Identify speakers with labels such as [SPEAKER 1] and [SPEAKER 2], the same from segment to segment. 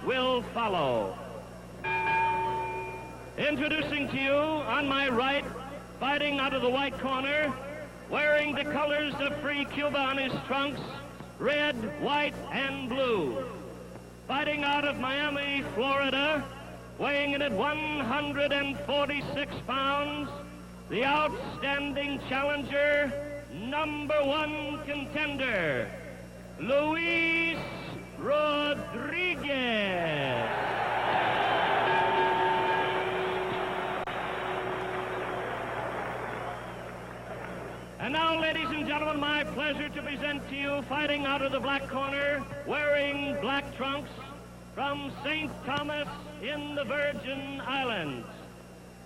[SPEAKER 1] will follow. Introducing to you, on my right, fighting out of the white corner, wearing the colors of Free Cuba on his trunks, red, white, and blue. Fighting out of Miami, Florida, weighing in at 146 pounds, the outstanding challenger, #1 contender, Luis Rodriguez. And now, ladies and gentlemen, my pleasure to present to you, fighting out of the black corner, wearing black trunks, from St. Thomas in the Virgin Islands,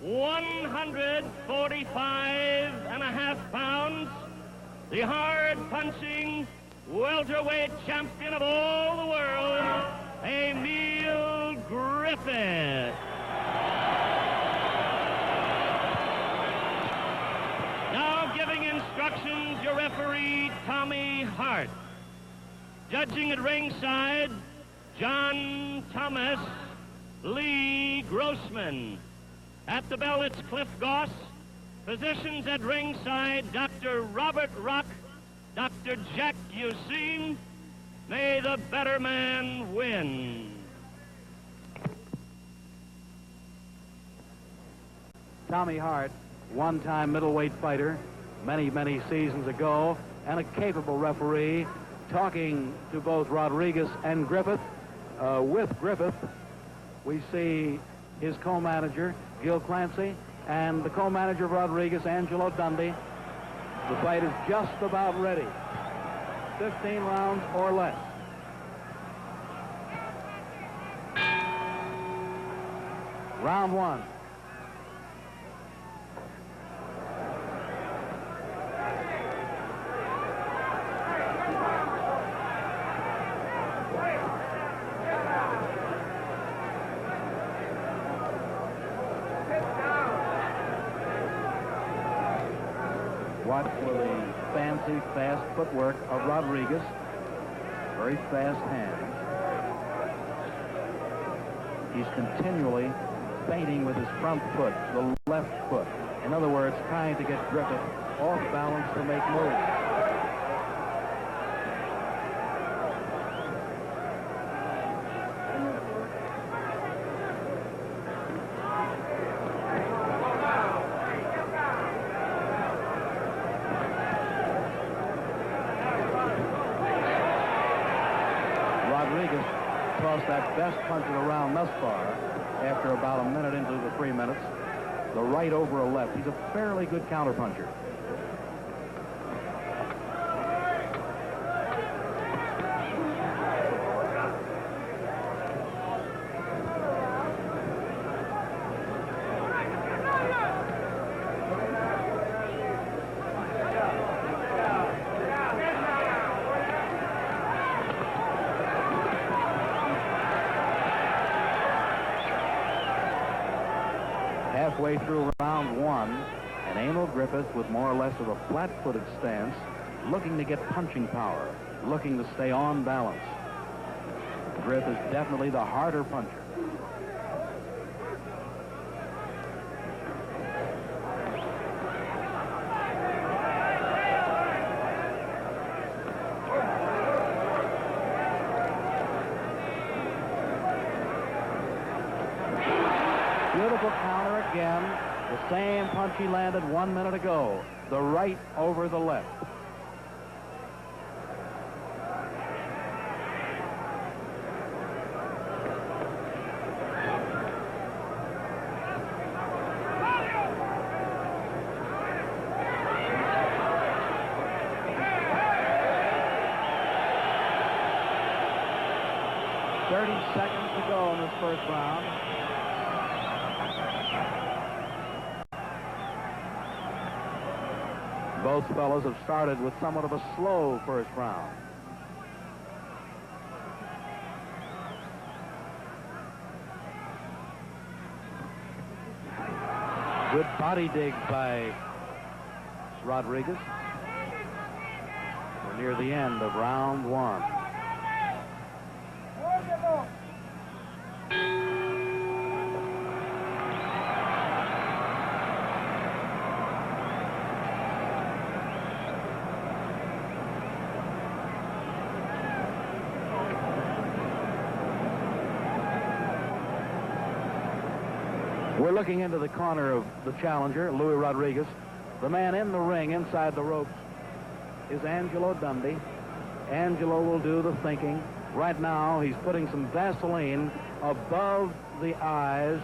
[SPEAKER 1] 145.5 pounds, the hard-punching welterweight champion of all the world, Emile Griffith. Now giving instructions, your referee, Tommy Hart. Judging at ringside, John Thomas, Lee Grossman. At the bell, it's Cliff Goss. Physicians at ringside, Dr. Robert Rock, Dr. Jack Yusin. May the better man win.
[SPEAKER 2] Tommy Hart, one-time middleweight fighter, many seasons ago, and a capable referee, talking to both Rodriguez and Griffith. With Griffith, we see his co-manager, Gil Clancy, and the co-manager of Rodriguez, Angelo Dundee. The fight is just about ready. 15 rounds or less. Round 1. Watch for the fancy, fast footwork of Rodriguez. Very fast hands. He's continually feinting with his front foot, the left foot. In other words, trying to get Griffith off balance to make moves. Tossed that best punch of the round thus far after about a minute into the 3 minutes. The right over a left. He's a fairly good counterpuncher. Halfway through round 1, and Emile Griffith, with more or less of a flat-footed stance, looking to get punching power, looking to stay on balance. Griffith is definitely the harder puncher. Beautiful counter again. The same punch he landed 1 minute ago. The right over the left. Seconds to go in this first round. Both fellows have started with somewhat of a slow first round. Good body dig by Rodriguez. We're near the end of round 1. We're looking into the corner of the challenger, Louis Rodriguez. The man in the ring, inside the ropes, is Angelo Dundee. Angelo will do the thinking. Right now, he's putting some Vaseline above the eyes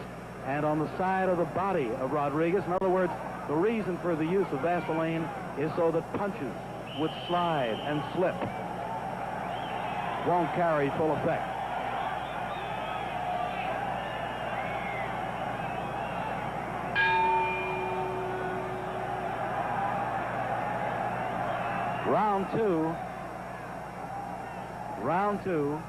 [SPEAKER 2] and on the side of the body of Rodriguez. In other words, the reason for the use of Vaseline is so that punches would slide and slip. Won't carry full effect. Round two. Round two.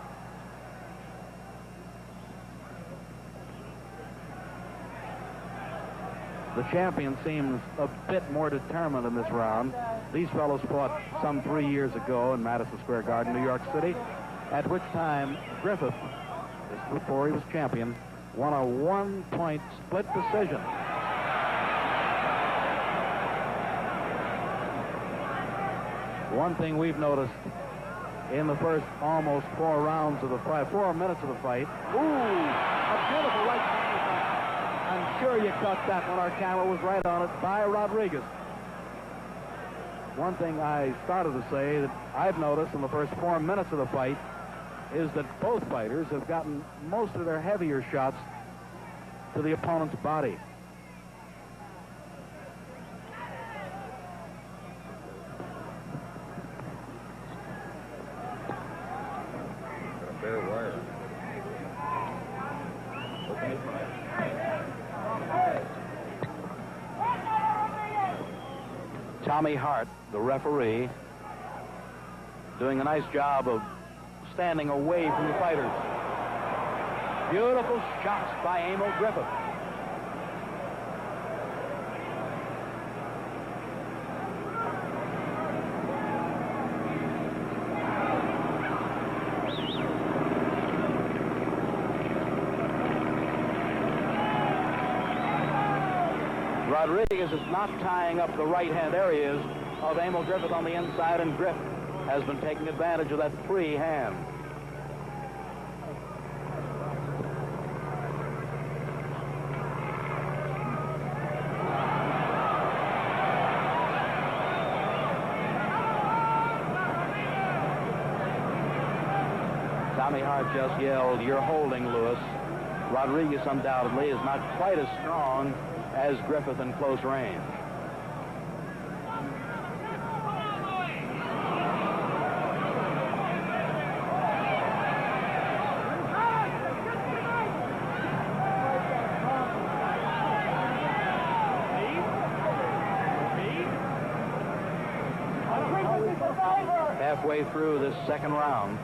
[SPEAKER 2] The champion seems a bit more determined in this round. These fellows fought some 3 years ago in Madison Square Garden, New York City, at which time Griffith, just before he was champion, won a one-point split decision. One thing we've noticed in the first almost 4 rounds of the fight, 4 minutes of the fight. Ooh, a beautiful right hand. I'm sure you caught that when our camera was right on it by Rodriguez. One thing I started to say that I've noticed in the first 4 minutes of the fight is that both fighters have gotten most of their heavier shots to the opponent's body. Tommy Hart, the referee, doing a nice job of standing away from the fighters. Beautiful shots by Emile Griffith. Rodriguez is not tying up the right-hand areas of Emile Griffith on the inside, and Griffith has been taking advantage of that free hand. Tommy Hart just yelled, "You're holding, Lewis." Rodriguez undoubtedly is not quite as strong as Griffith in close range. Halfway through this second round.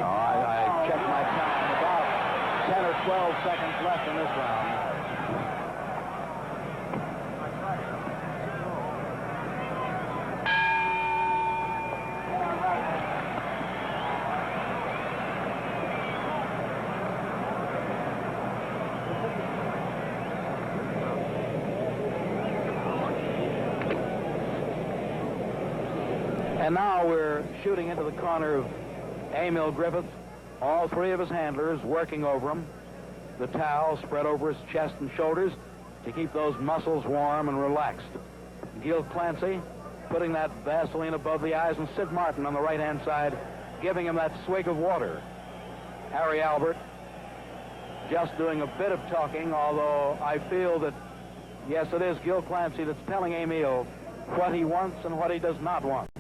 [SPEAKER 2] I checked my time. About 10 or 12 seconds left in this round. And now we're shooting into the corner of Emile Griffith. All three of his handlers working over him. The towel spread over his chest and shoulders to keep those muscles warm and relaxed. Gil Clancy putting that Vaseline above the eyes, and Sid Martin on the right-hand side giving him that swig of water. Harry Albert just doing a bit of talking, although I feel that, yes, it is Gil Clancy that's telling Emile what he wants and what he does not want.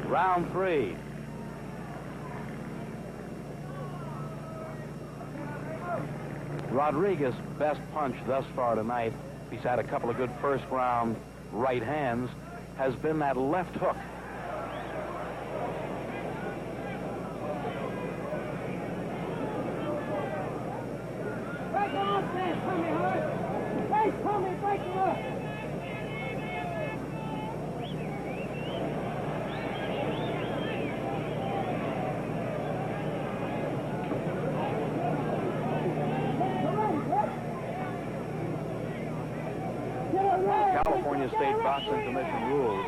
[SPEAKER 2] Round three. Rodriguez's best punch thus far tonight, he's had a couple of good first round right hands, has been that left hook. California State Boxing Commission rules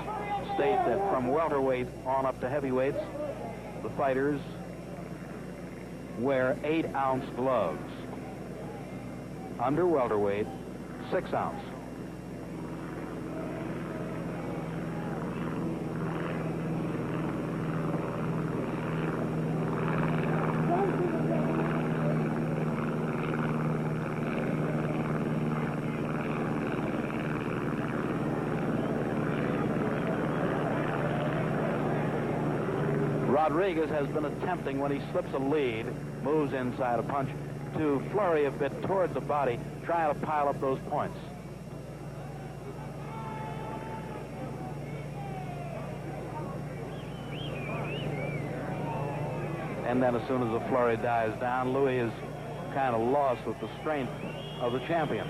[SPEAKER 2] state that from welterweight on up to heavyweights, the fighters wear 8-ounce gloves. Under welterweight, 6-ounce. Rodriguez has been attempting, when he slips a lead, moves inside a punch, to flurry a bit toward the body, trying to pile up those points. And then as soon as the flurry dies down, Louis is kind of lost with the strength of the champion.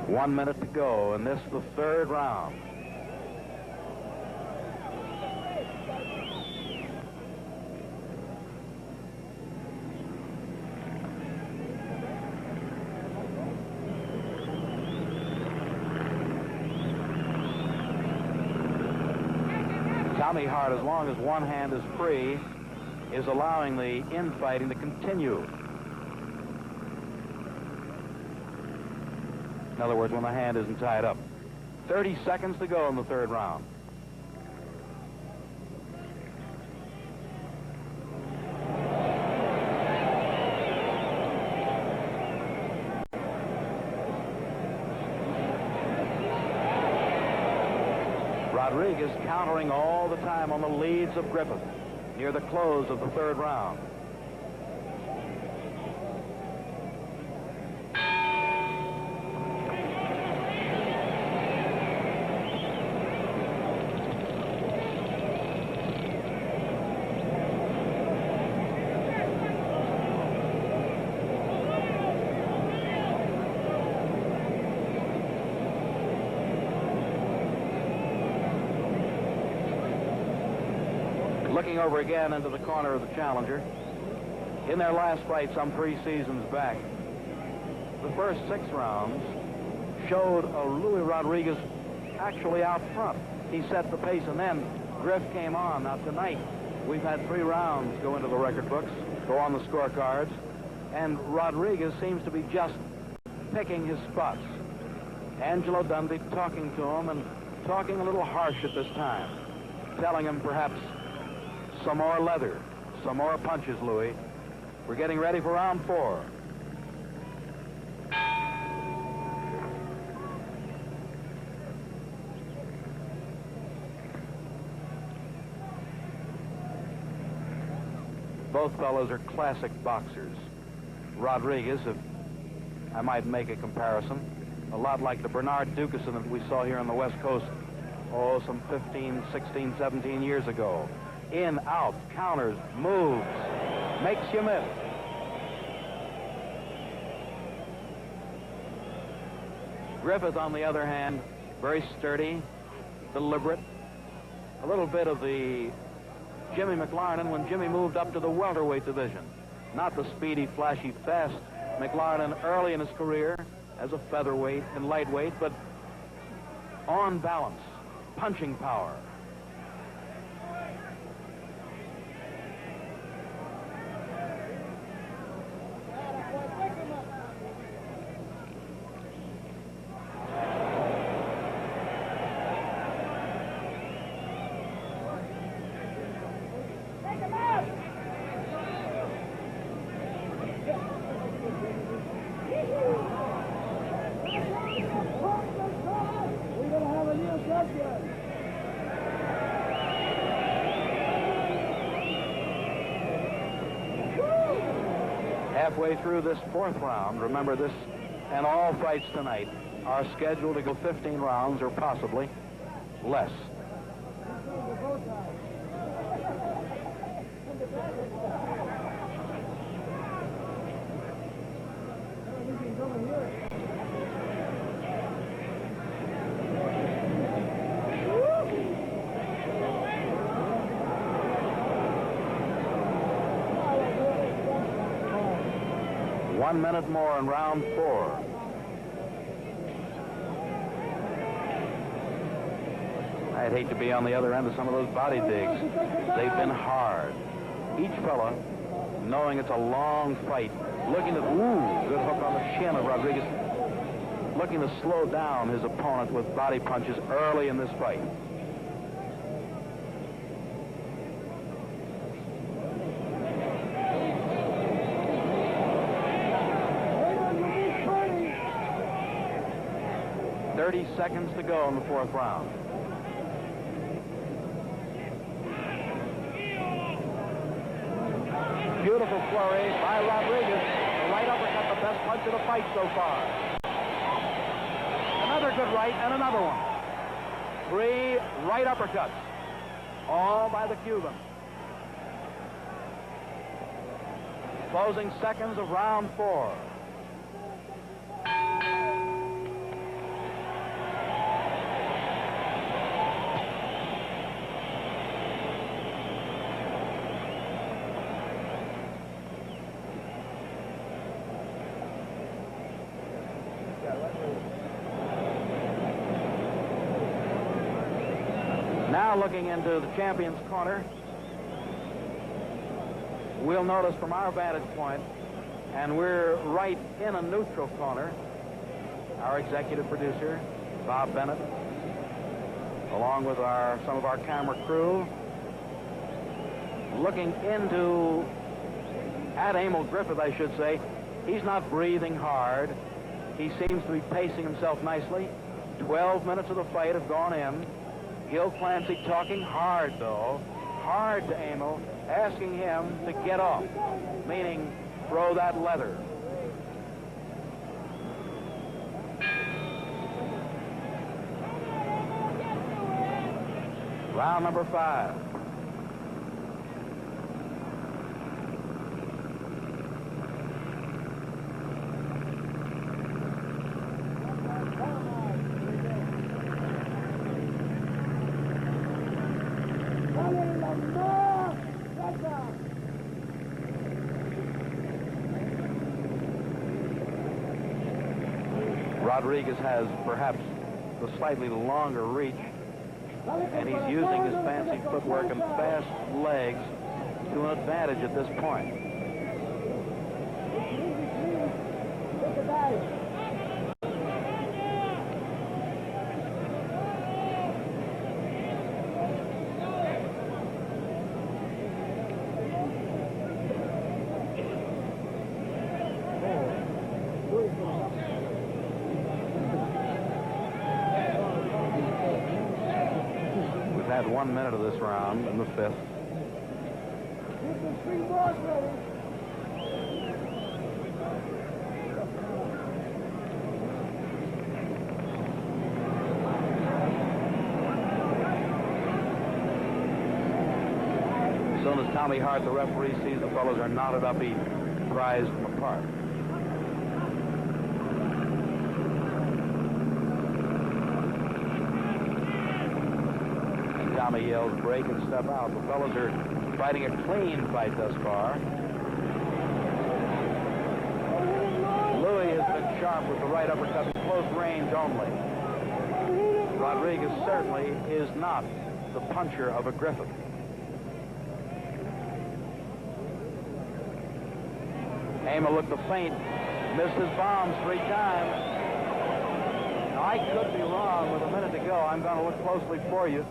[SPEAKER 2] One minute to go, and this is the third round. Tommy Hart, as long as one hand is free, is allowing the infighting to continue. In other words, when the hand isn't tied up. 30 seconds to go in the third round. Rodriguez countering all the time on the leads of Griffith near the close of the third round. Looking over again into the corner of the challenger. In their last fight some 3 seasons back, the first 6 rounds showed Louis Rodriguez actually out front. He set the pace, and then Griff came on. Now tonight we've had 3 rounds go into the record books, go on the scorecards, and Rodriguez seems to be just picking his spots. Angelo Dundee talking to him, and talking a little harsh at this time, telling him perhaps some more leather, some more punches, Louis. We're getting ready for round 4. Both fellows are classic boxers. Rodriguez, if I might make a comparison, a lot like the Bernard Dukeson that we saw here on the West Coast, oh, some 15, 16, 17 years ago. In, out, counters, moves, makes you miss. Griffith, on the other hand, very sturdy, deliberate. A little bit of the Jimmy McLarnin when Jimmy moved up to the welterweight division. Not the speedy, flashy, fast McLarnin early in his career as a featherweight and lightweight, but on balance, punching power. halfway through this fourth round. Remember, this and all fights tonight are scheduled to go 15 rounds or possibly less. One minute more in round 4. I'd hate to be on the other end of some of those body digs. They've been hard. Each fella, knowing it's a long fight, looking to, good hook on the chin of Rodriguez, looking to slow down his opponent with body punches early in this fight. Seconds to go in the fourth round. Beautiful flurry by Rodriguez. The right uppercut, the best punch of the fight so far. Another good right and another one. 3 right uppercuts, all by the Cuban. Closing seconds of round 4. Now looking into the champion's corner, we'll notice from our vantage point, and we're right in a neutral corner, our executive producer, Bob Bennett, along with some of our camera crew, looking at Emile Griffith, I should say. He's not breathing hard. He seems to be pacing himself nicely. 12 minutes of the fight have gone in. Gil Clancy talking hard, though, hard to Emile, asking him to get off, meaning throw that leather. Round number 5. Rodriguez has perhaps the slightly longer reach, and he's using his fancy footwork and fast legs to an advantage at this point. We've had 1 minute of this round in the 5th. As soon as Tommy Hart, the referee, sees the fellows are knotted up, he pries them apart. And Tommy yells, break and step out. The fellows are fighting a clean fight thus far. Louis has been sharp with the right uppercut, close range only. Rodriguez certainly is not the puncher of a Griffith. Emile looked to feint, missed his bombs 3 times. Now, I could be wrong. With a minute to go, I'm going to look closely for you.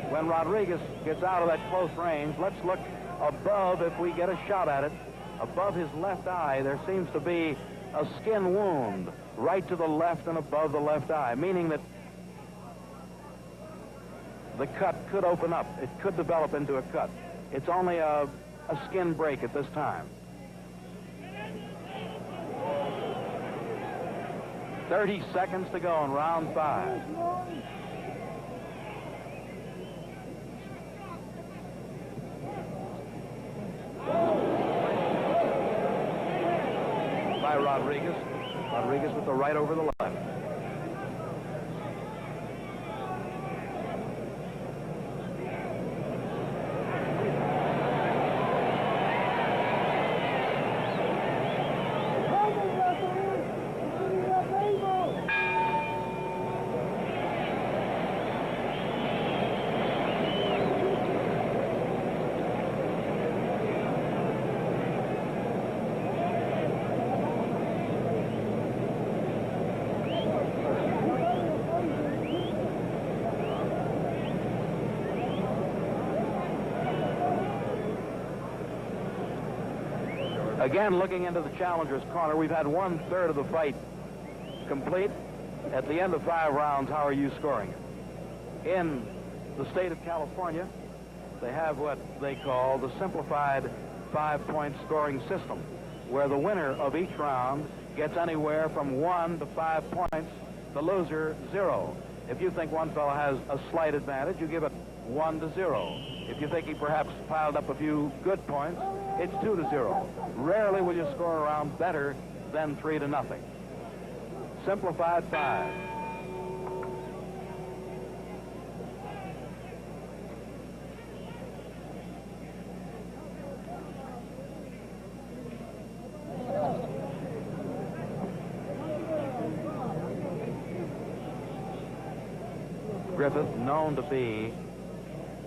[SPEAKER 2] When Rodriguez gets out of that close range, let's look above if we get a shot at it. Above his left eye, there seems to be a skin wound right to the left and above the left eye, meaning that the cut could open up. It could develop into a cut. It's only a skin break at this time. 30 seconds to go in round 5. By Rodriguez. Rodriguez with the right over the left. Again, looking into the challenger's corner, we've had 1/3 of the fight complete. At the end of 5 rounds, how are you scoring it? In the state of California, they have what they call the simplified 5-point scoring system, where the winner of each round gets anywhere from 1 to 5 points, the loser 0. If you think one fellow has a slight advantage, you give it 1 to 0. If you think he perhaps piled up a few good points, it's 2 to 0. Rarely will you score a round better than 3 to 0. Simplified 5. Griffith, known to be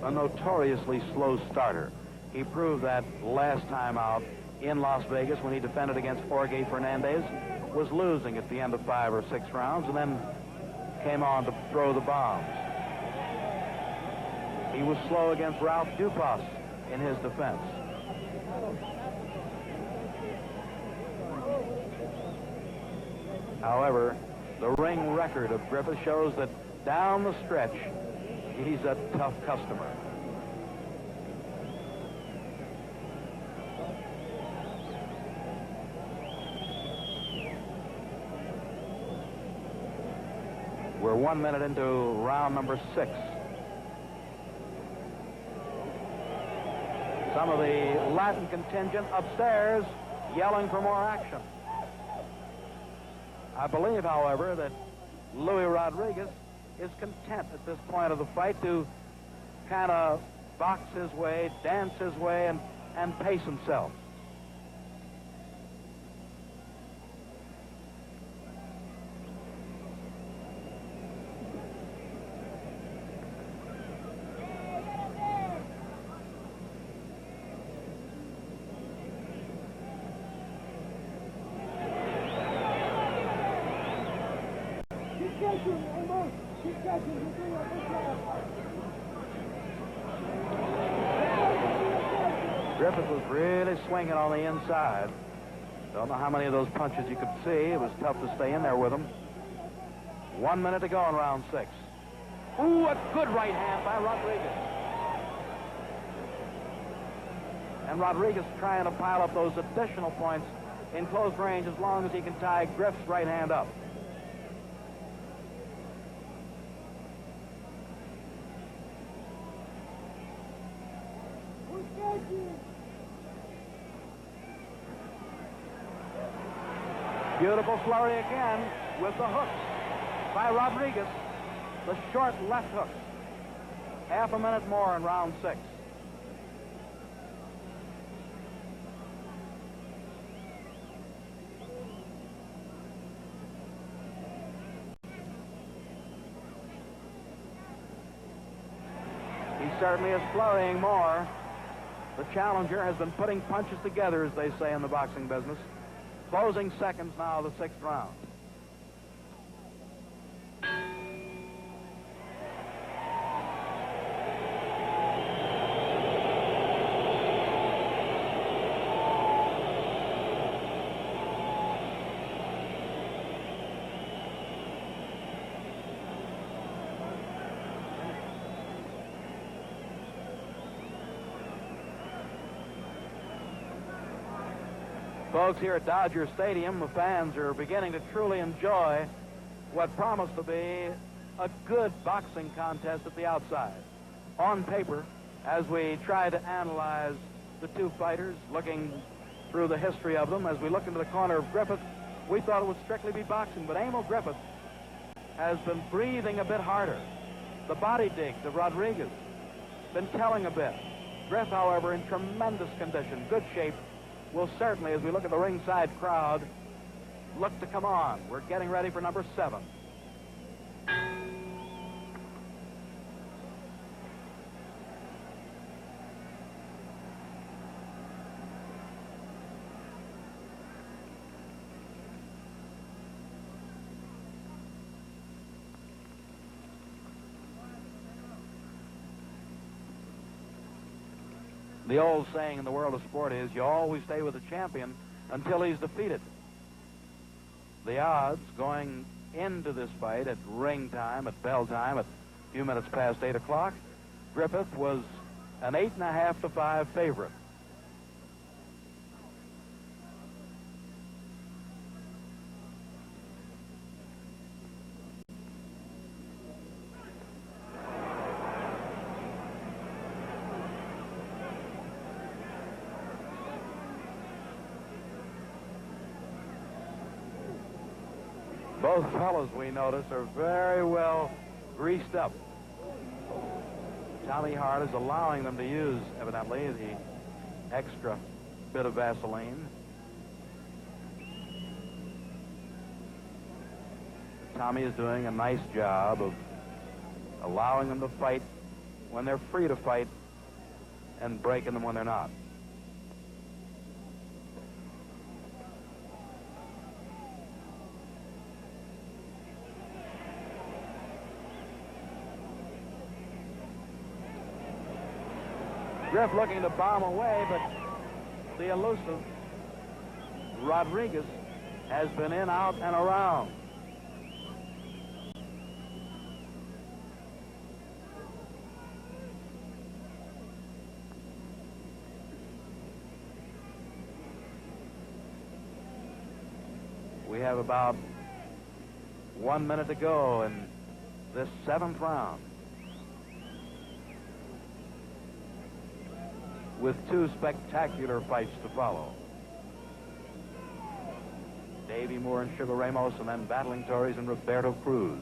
[SPEAKER 2] a notoriously slow starter. He proved that last time out in Las Vegas when he defended against Jorge Fernandez, was losing at the end of 5 or 6 rounds, and then came on to throw the bombs. He was slow against Ralph Dupas in his defense. However, the ring record of Griffith shows that down the stretch, he's a tough customer. We're 1 minute into round number 6. Some of the Latin contingent upstairs yelling for more action. I believe, however, that Louis Rodriguez is content at this point of the fight to kind of box his way, dance his way, and pace himself. Griffith was really swinging on the inside. Don't know how many of those punches you could see. It was tough to stay in there with him. 1 minute to go in round 6. Ooh, a good right hand by Rodriguez. And Rodriguez trying to pile up those additional points in close range as long as he can tie Griffith's right hand up. Beautiful flurry again with the hooks by Rodriguez. The short left hook. Half a minute more in round 6. He certainly is flurrying more. The challenger has been putting punches together, as they say in the boxing business. Closing seconds now of the 6th round. Folks, here at Dodger Stadium, the fans are beginning to truly enjoy what promised to be a good boxing contest at the outside. On paper, as we try to analyze the two fighters, looking through the history of them, as we look into the corner of Griffith, we thought it would strictly be boxing, but Emile Griffith has been breathing a bit harder. The body digs of Rodriguez been telling a bit. Griff, however, in tremendous condition, good shape, will certainly, as we look at the ringside crowd, look to come on. We're getting ready for number 7. The old saying in the world of sport is you always stay with the champion until he's defeated. The odds going into this fight at ring time, at bell time, at a few minutes past 8 o'clock, Griffith was an 8.5 to 5 favorite. Both fellows, we notice, are very well greased up. Tommy Hart is allowing them to use, evidently, the extra bit of Vaseline. Tommy is doing a nice job of allowing them to fight when they're free to fight and breaking them when they're not. Griff looking to bomb away, but the elusive Rodriguez has been in, out, and around. We have about 1 minute to go in this 7th round, with 2 spectacular fights to follow. Davey Moore and Sugar Ramos, and then battling Torres and Roberto Cruz.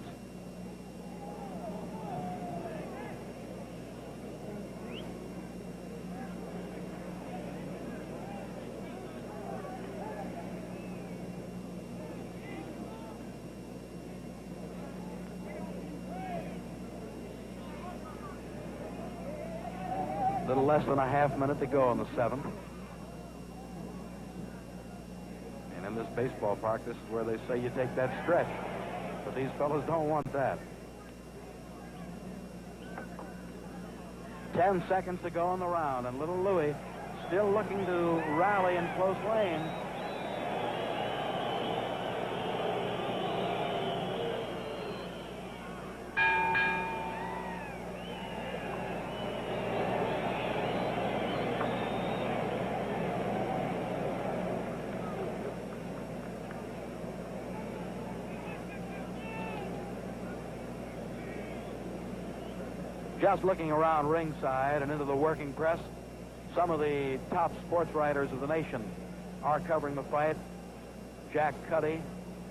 [SPEAKER 2] A little less than a half minute to go in the 7th. And in this baseball park, this is where they say you take that stretch. But these fellas don't want that. 10 seconds to go in the round, and little Louis still looking to rally in close lane. Just looking around ringside and into the working press, some of the top sports writers of the nation are covering the fight. Jack Cuddy,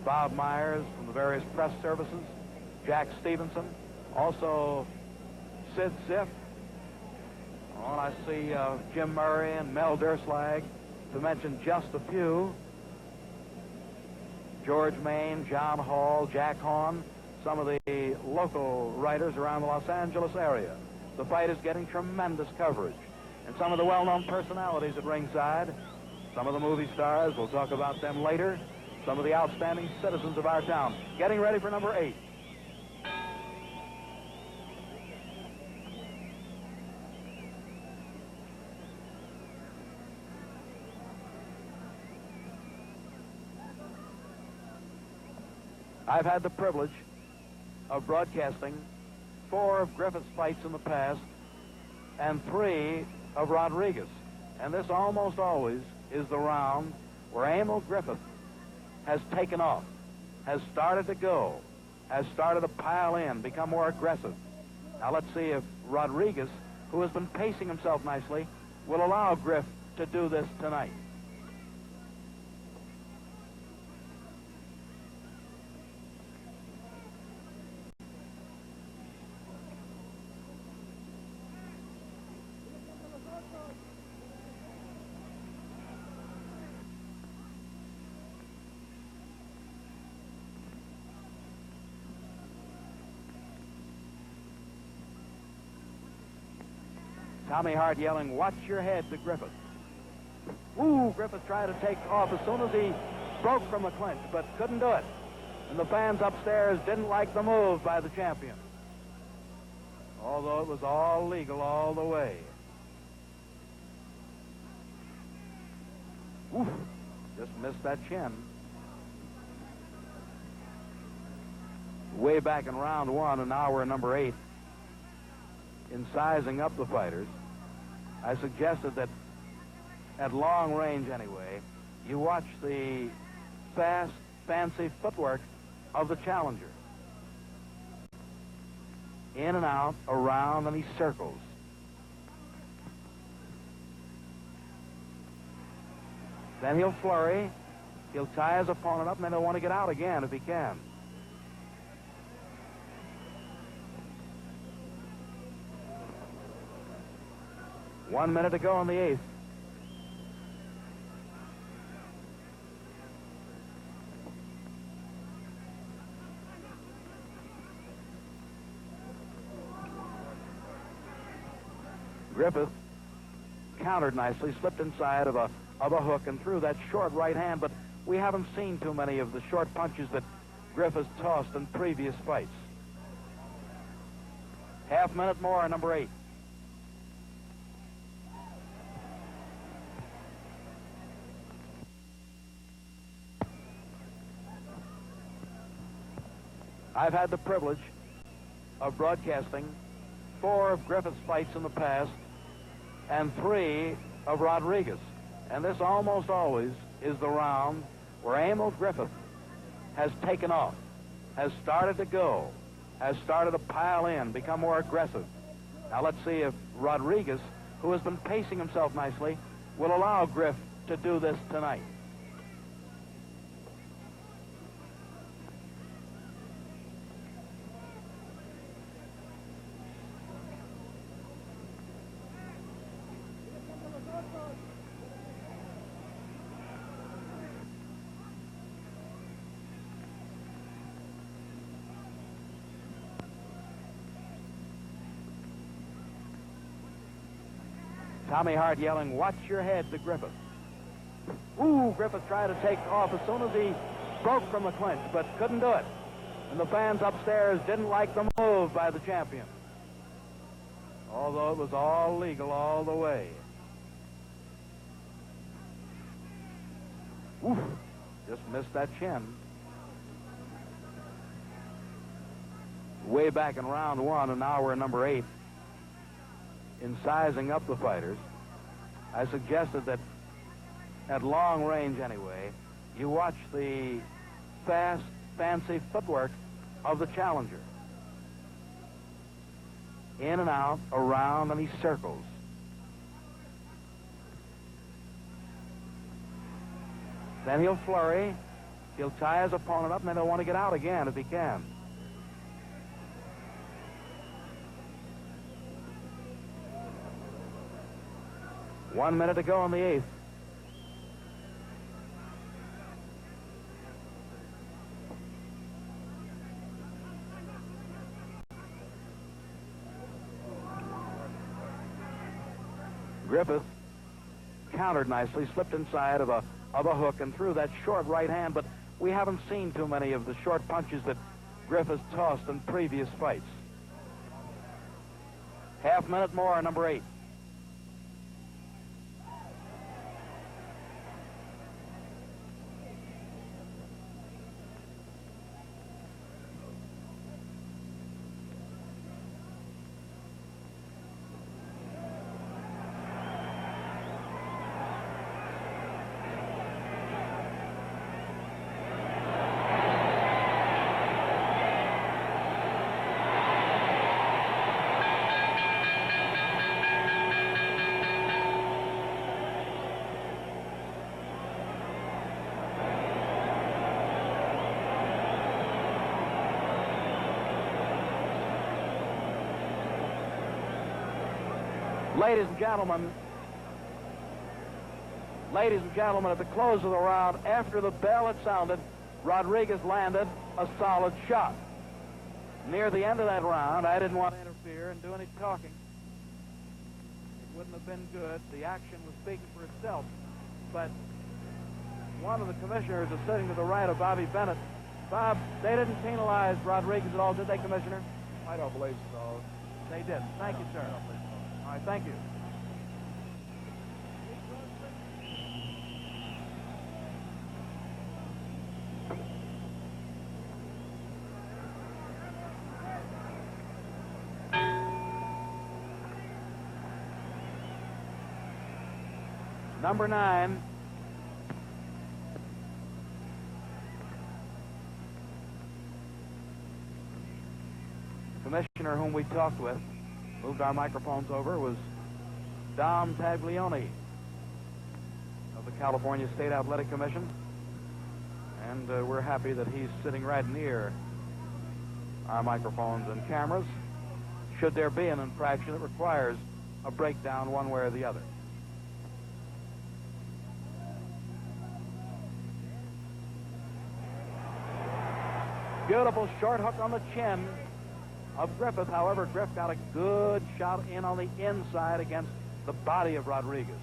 [SPEAKER 2] Bob Myers from the various press services, Jack Stevenson, also Sid Siff. Oh, and I see Jim Murray and Mel Derslag, to mention just a few. George Main, John Hall, Jack Hawn, some of the local writers around the Los Angeles area. The fight is getting tremendous coverage. And some of the well-known personalities at ringside, some of the movie stars, we'll talk about them later, some of the outstanding citizens of our town, getting ready for number 8. I've had the privilege of broadcasting 4 of Griffith's fights in the past and 3 of Rodriguez. And this almost always is the round where Emile Griffith has taken off, has started to go, has started to pile in, become more aggressive. Now let's see if Rodriguez, who has been pacing himself nicely, will allow Griff to do this tonight. Tommy Hart yelling, "Watch your head," to Griffith. Ooh, Griffith tried to take off as soon as he broke from the clinch, but couldn't do it. And the fans upstairs didn't like the move by the champion, although it was all legal all the way. Oof, just missed that chin. Way back in round one, and now we're in number 8. In sizing up the fighters, I suggested that at long range anyway, you watch the fast, fancy footwork of the challenger. In and out, around, and he circles. Then he'll flurry, he'll tie his opponent up, and then he'll want to get out again if he can. One minute to go in the 8th. Griffith countered nicely, slipped inside of a hook and threw that short right hand, but we haven't seen too many of the short punches that Griffith tossed in previous fights. Half minute more in number 8. I've had the privilege of broadcasting 4 of Griffith's fights in the past and 3 of Rodriguez. And this almost always is the round where Emile Griffith has taken off, has started to go, has started to pile in, become more aggressive. Now let's see if Rodriguez, who has been pacing himself nicely, will allow Griff to do this tonight. Tommy Hart yelling, "Watch your head," to Griffith. Ooh, Griffith tried to take off as soon as he broke from the clinch, but couldn't do it. And the fans upstairs didn't like the move by the champion, although it was all legal all the way. Oof, just missed that chin. Way back in round one, and now we're in number 8. In sizing up the fighters, I suggested that at long range anyway, you watch the fast, fancy footwork of the challenger. In and out, around, and he circles. Then he'll flurry, he'll tie his opponent up, and then he'll want to get out again if he can. One minute to go in the 8th. Griffith countered nicely, slipped inside of a hook and threw that short right hand, but we haven't seen too many of the short punches that Griffith tossed in previous fights. Half minute more in number 8. Ladies and gentlemen, at the close of the round, after the bell had sounded, Rodriguez landed a solid shot. Near the end of that round, I didn't want to interfere and do any talking. It wouldn't have been good. The action was speaking for itself. But one of the commissioners is sitting to the right of Bobby Bennett. Bob, they didn't penalize Rodriguez at all, did they, Commissioner?
[SPEAKER 3] I don't believe so.
[SPEAKER 2] They did. Thank you, sir. All right, thank you. Number 9. The commissioner whom we talked with, moved our microphones over, was Dom Taglioni of the California State Athletic Commission. And we're happy that he's sitting right near our microphones and cameras, should there be an infraction that requires a breakdown one way or the other. Beautiful short hook on the chin of Griffith. However, Griffith got a good shot in on the inside against the body of Rodriguez.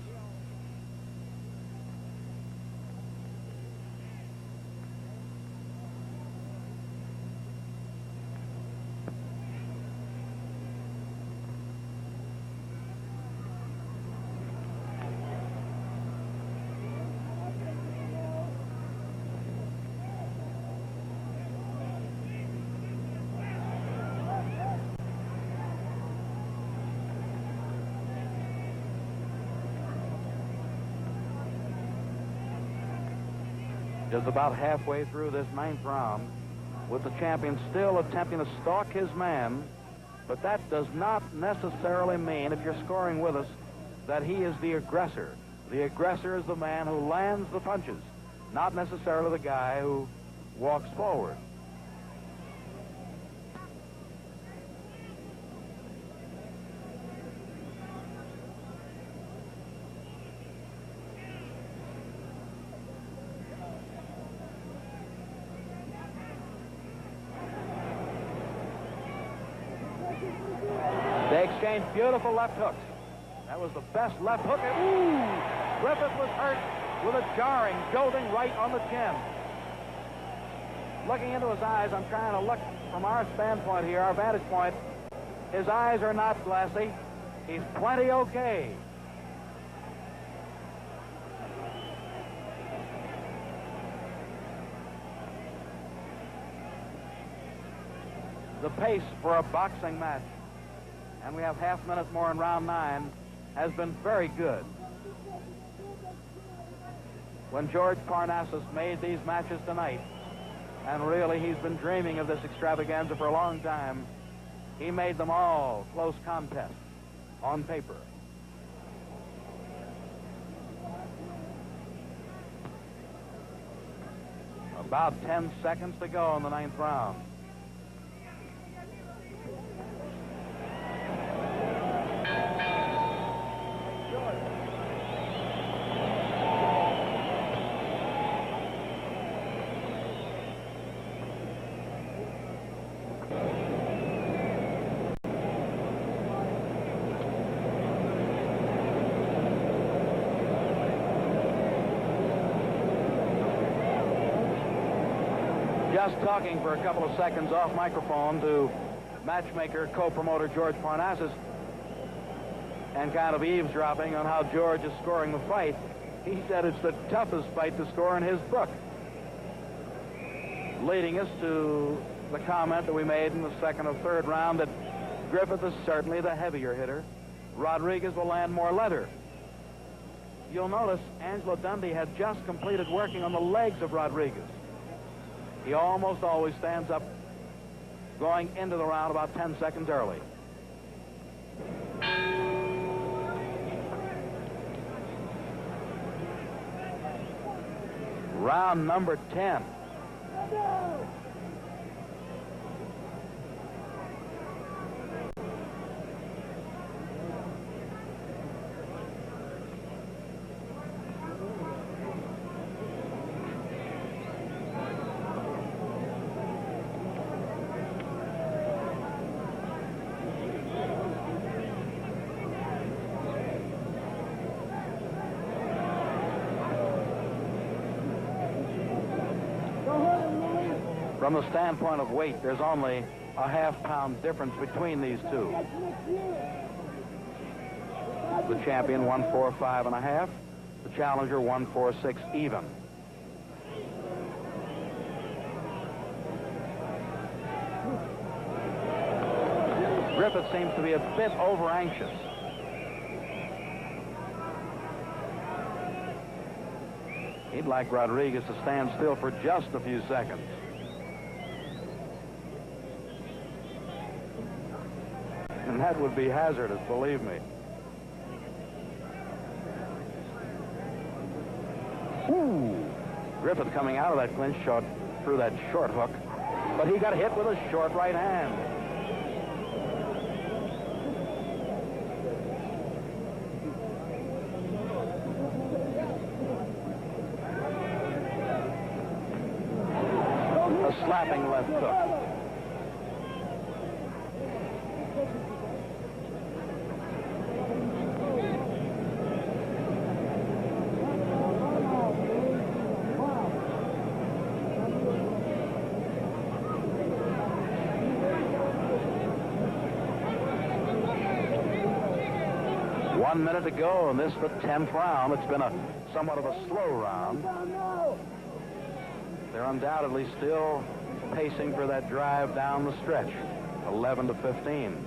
[SPEAKER 2] Just about halfway through this 9th round, with the champion still attempting to stalk his man, but that does not necessarily mean, if you're scoring with us, that he is the aggressor. The aggressor is the man who lands the punches, not necessarily the guy who walks forward. They exchanged beautiful left hooks. That was the best left hook. Ooh! Griffith was hurt with a jarring, jolting right on the chin. Looking into his eyes, I'm trying to look from our standpoint here, our vantage point. His eyes are not glassy. He's plenty okay. The pace for a boxing match, and we have half a minute more in round 9, has been very good. When George Parnassus made these matches tonight, and really he's been dreaming of this extravaganza for a long time, he made them all close contests on paper. About 10 seconds to go in the 9th round. Just talking for a couple of seconds off microphone to matchmaker, co-promoter George Parnassus, and kind of eavesdropping on how George is scoring the fight. He said it's the toughest fight to score in his book, leading us to the comment that we made in the 2nd or 3rd round that Griffith is certainly the heavier hitter. Rodriguez will land more leather. You'll notice Angelo Dundee had just completed working on the legs of Rodriguez. He almost always stands up going into the round about 10 seconds early. Round number 10. From the standpoint of weight, there's only a half-pound difference between these two. The champion 145.5. The challenger 146 even. Griffith seems to be a bit over-anxious. He'd like Rodriguez to stand still for just a few seconds. And that would be hazardous, believe me. Ooh. Griffith coming out of that clinch shot through that short hook, but he got hit with a short right hand. A slapping left hook. One minute to go, and this is the 10th round. It's been somewhat of a slow round. They're undoubtedly still pacing for that drive down the stretch, 11 to 15.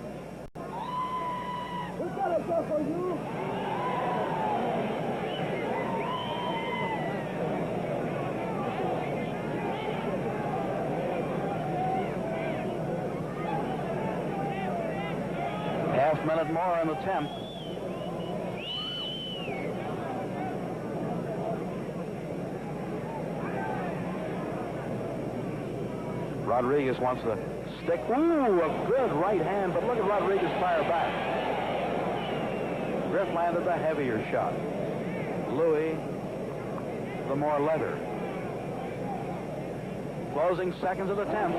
[SPEAKER 2] Half minute more in the 10th. Rodriguez wants to stick. Ooh, a good right hand, but look at Rodriguez fire back. Griff landed the heavier shot. Louis, the more leather. Closing seconds of the 10th.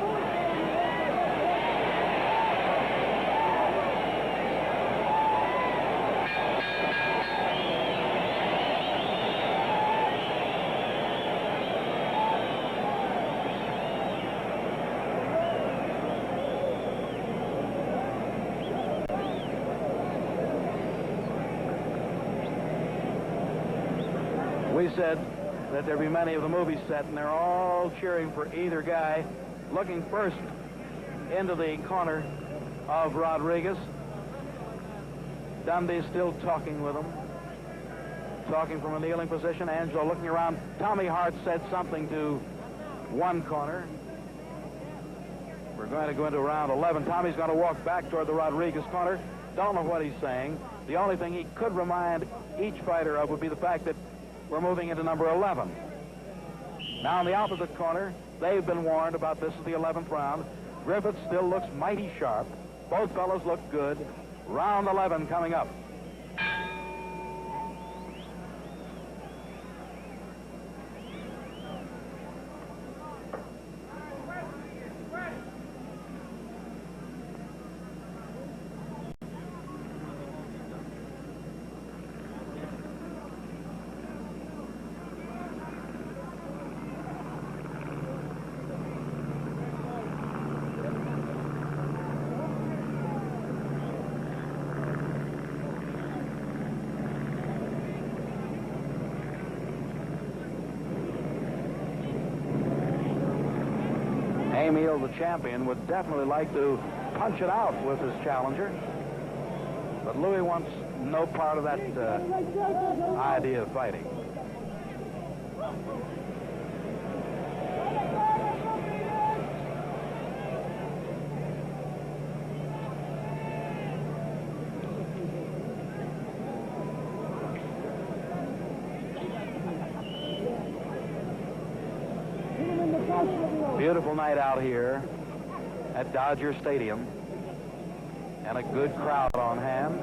[SPEAKER 2] We said that there'd be many of the movies set, and they're all cheering for either guy. Looking first into the corner of Rodriguez. Dundee's still talking with him. Talking from a kneeling position. Angelo looking around. Tommy Hart said something to one corner. We're going to go into round 11. Tommy's going to walk back toward the Rodriguez corner. Don't know what he's saying. The only thing he could remind each fighter of would be the fact that we're moving into number 11. Now in the opposite corner, they've been warned about this is the 11th round. Griffith still looks mighty sharp. Both fellows look good. Round 11 coming up. Emile, the champion, would definitely like to punch it out with his challenger. But Louis wants no part of that idea of fighting. Beautiful night out here at Dodger Stadium, and a good crowd on hand.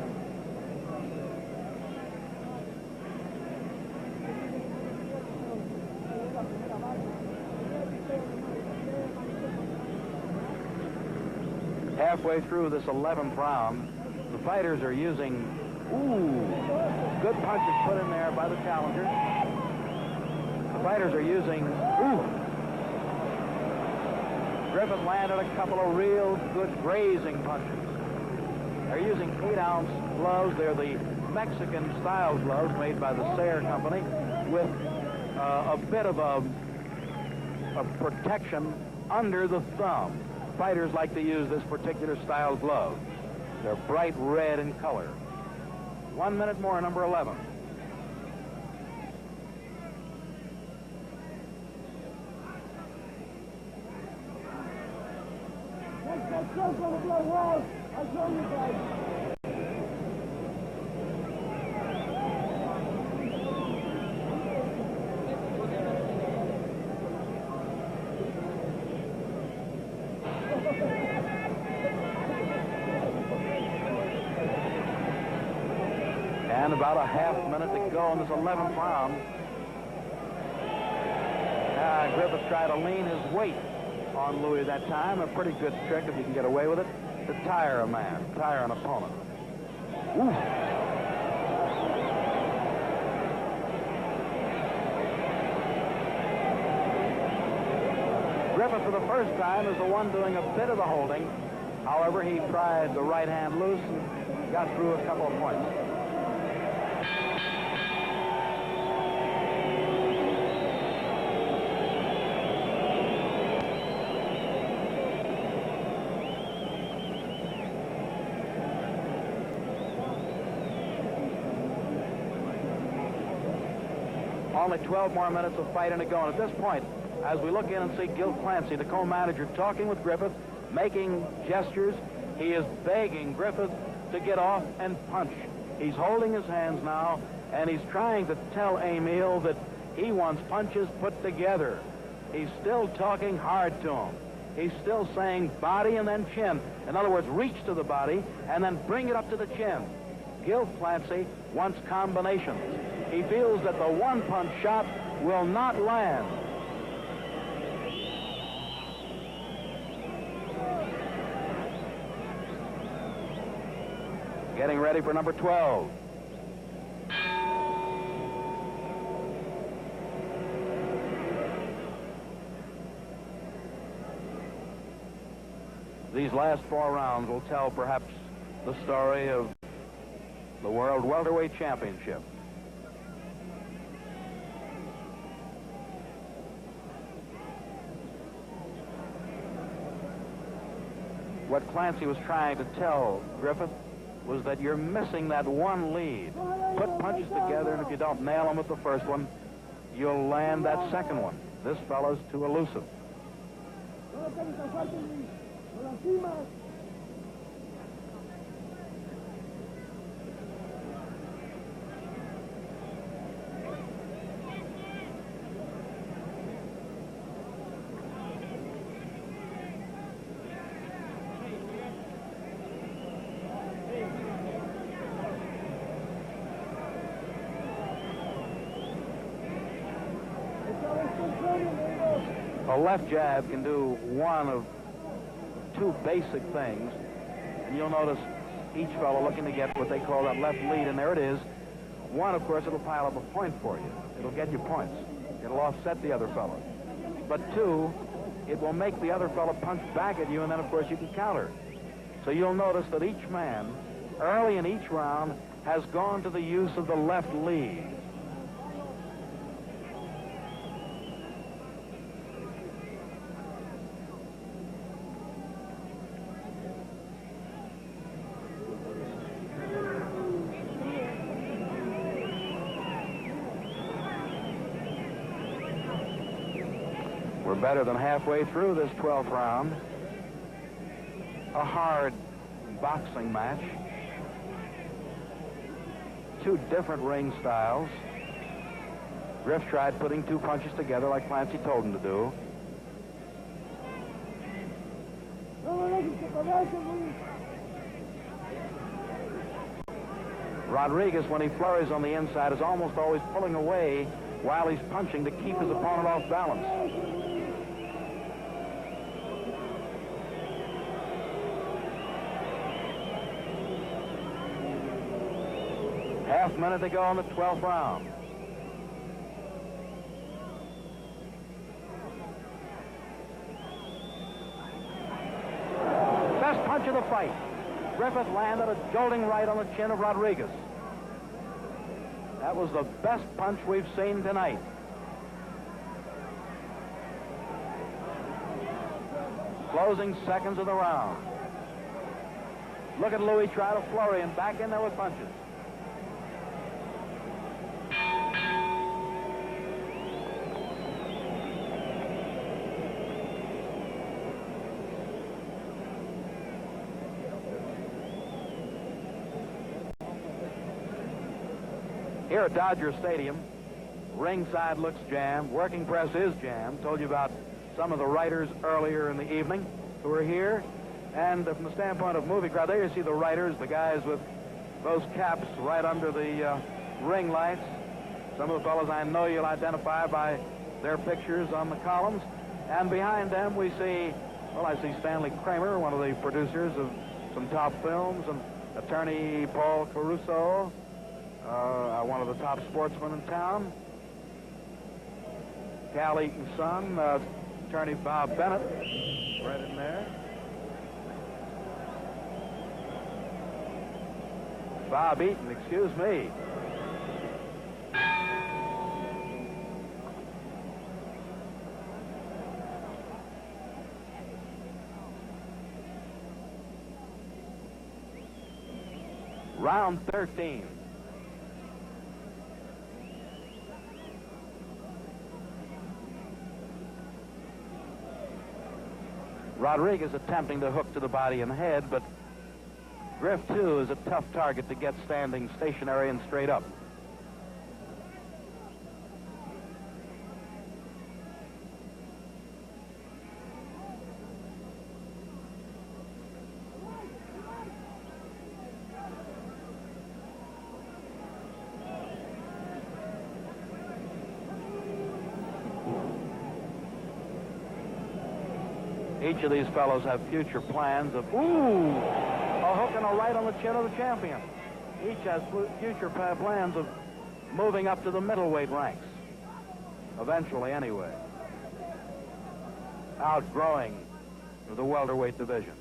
[SPEAKER 2] Halfway through this 11th round, the fighters are using, good punches put in there by the challenger. The fighters are using, Griffith landed a couple of real good grazing punches. They're using 8-ounce gloves. They're the Mexican-style gloves made by the Sayre Company with a bit of a protection under the thumb. Fighters like to use this particular style glove. They're bright red in color. 1 minute more, number 11. And about a half minute to go in this 11th round. Griffith tried to lean his weight on Louis that time. A pretty good trick, if you can get away with it, to tire a man, tire an opponent. Ooh. Griffith, for the first time, is the one doing a bit of the holding. However, he tried the right hand loose and got through a couple of points. Only 12 more minutes of fighting to go. And at this point, as we look in and see Gil Clancy, the co-manager, talking with Griffith, making gestures, he is begging Griffith to get off and punch. He's holding his hands now, and he's trying to tell Emile that he wants punches put together. He's still talking hard to him. He's still saying body and then chin. In other words, reach to the body and then bring it up to the chin. Gil Clancy wants combinations. He feels that the one-punch shot will not land. Getting ready for number 12. These last 4 rounds will tell perhaps the story of the World Welterweight Championship. What Clancy was trying to tell Griffith was that you're missing that one lead. Put punches together, and if you don't nail them with the first one, you'll land that second one. This fellow's too elusive. A left jab can do one of 2 basic things, and you'll notice each fellow looking to get what they call that left lead, and there it is. One, of course, it'll pile up a point for you. It'll get you points. It'll offset the other fellow. But 2, it will make the other fellow punch back at you, and then, of course, you can counter. So you'll notice that each man, early in each round, has gone to the use of the left lead. We're better than halfway through this 12th round. A hard boxing match. 2 different ring styles. Griff tried putting 2 punches together like Clancy told him to do. Rodriguez, when he flurries on the inside, is almost always pulling away while he's punching to keep his opponent off balance. Half minute to go in the 12th round. of the fight. Griffith landed a jolting right on the chin of Rodriguez. That was the best punch we've seen tonight. Closing seconds of the round. Look at Louis try to flurry and back in there with punches. Here at Dodger Stadium, ringside looks jammed, working press is jammed. Told you about some of the writers earlier in the evening who are here. And from the standpoint of movie crowd, there you see the writers, the guys with those caps right under the ring lights. Some of the fellows I know you'll identify by their pictures on the columns. And behind them we see, well, I see Stanley Kramer, one of the producers of some top films, and attorney Paul Caruso, one of the top sportsmen in town. Cal Eaton's son, attorney Bob Bennett, right in there. Bob Eaton, excuse me. Round 13. Rodriguez attempting to hook to the body and head, but Griff, too, is a tough target to get standing stationary and straight up. Each of these fellows have future plans of, a hook and a right on the chin of the champion. Each has future plans of moving up to the middleweight ranks. Eventually, anyway. Outgrowing the welterweight division.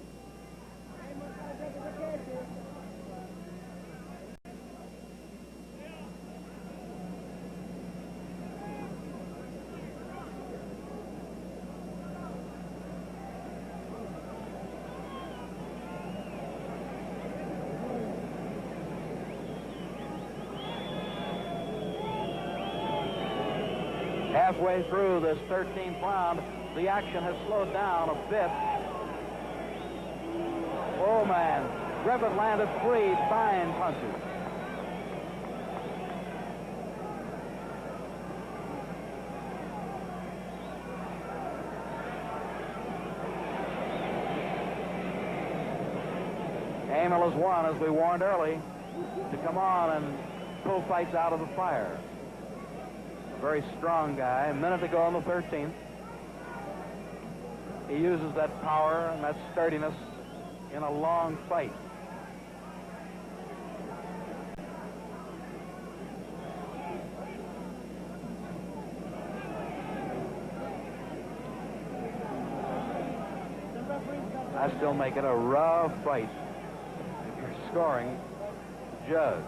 [SPEAKER 2] Halfway through this 13th round, the action has slowed down a bit. Oh, man. Griffith landed 3 fine punches. Emile has won, as we warned early, to come on and pull fights out of the fire. Very strong guy. A minute to go on the 13th. He uses that power and that sturdiness in a long fight. I still make it a rough fight if you're scoring the judge.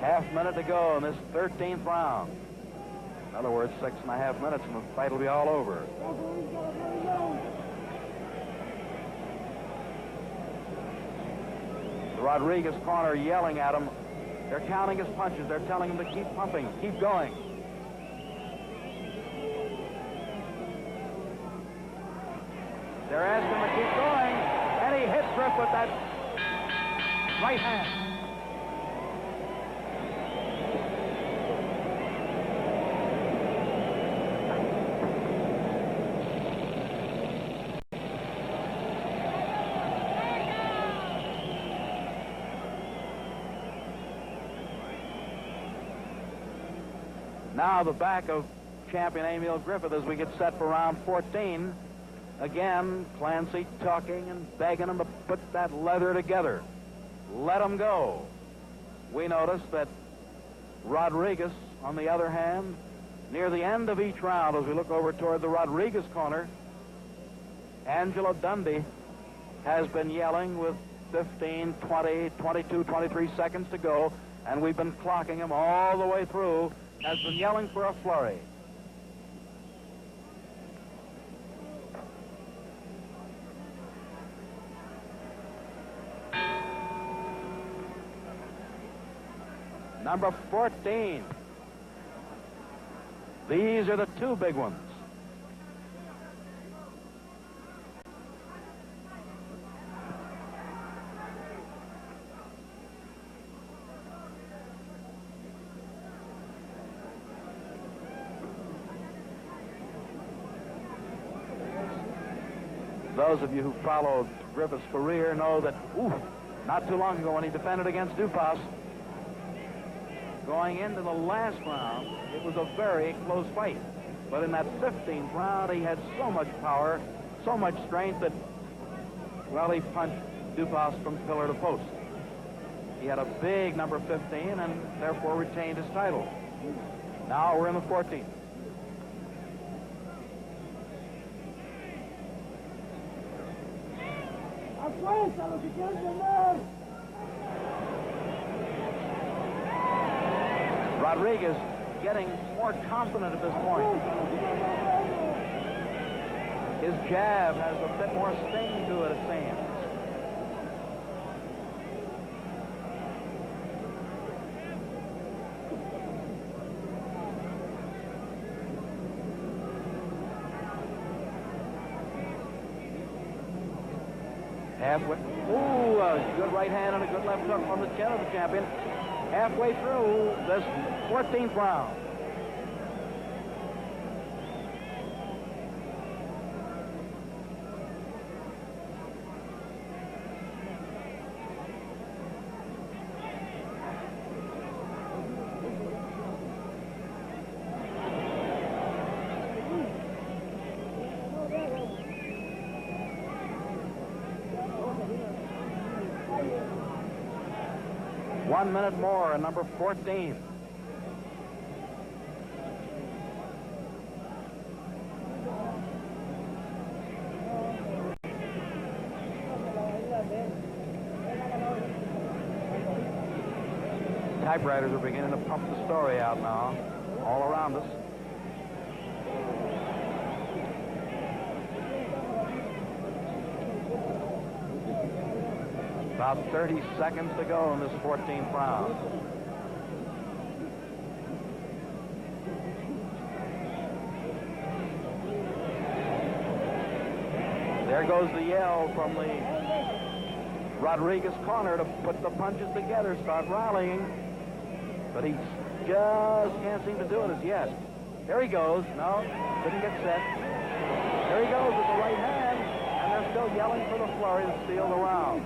[SPEAKER 2] Half minute to go in this 13th round. In other words, 6.5 minutes and the fight will be all over. The Rodriguez corner yelling at him. They're counting his punches. They're telling him to keep pumping, keep going. They're asking him to keep going, and he hits Griff with that right hand. Now the back of champion Emile Griffith as we get set for round 14. Again, Clancy talking and begging him to put that leather together. Let him go. We notice that Rodriguez, on the other hand, near the end of each round, as we look over toward the Rodriguez corner, Angelo Dundee has been yelling with 15, 20, 22, 23 seconds to go, and we've been clocking him all the way through, has been yelling for a flurry. Number 14. These are the two big ones. Those of you who followed Griffith's career know that, not too long ago when he defended against Dupas, going into the last round, it was a very close fight. But in that 15th round, he had so much power, so much strength that, well, he punched Dupas from pillar to post. He had a big number 15 and therefore retained his title. Now we're in the 14th. Rodriguez getting more confident at this point. His jab has a bit more sting to it seems. Halfway. Ooh, a good right hand and a good left hook from the chin of the champion. Halfway through this 14th round. One minute more, and number 14. Typewriters are beginning to pump the story out now, all around us. About 30 seconds to go in this 14th round. There goes the yell from the Rodriguez corner to put the punches together, start rallying. But he just can't seem to do it as yet. There he goes. No, didn't get set. There he goes with the right hand, and they're still yelling for the flurry to steal the round.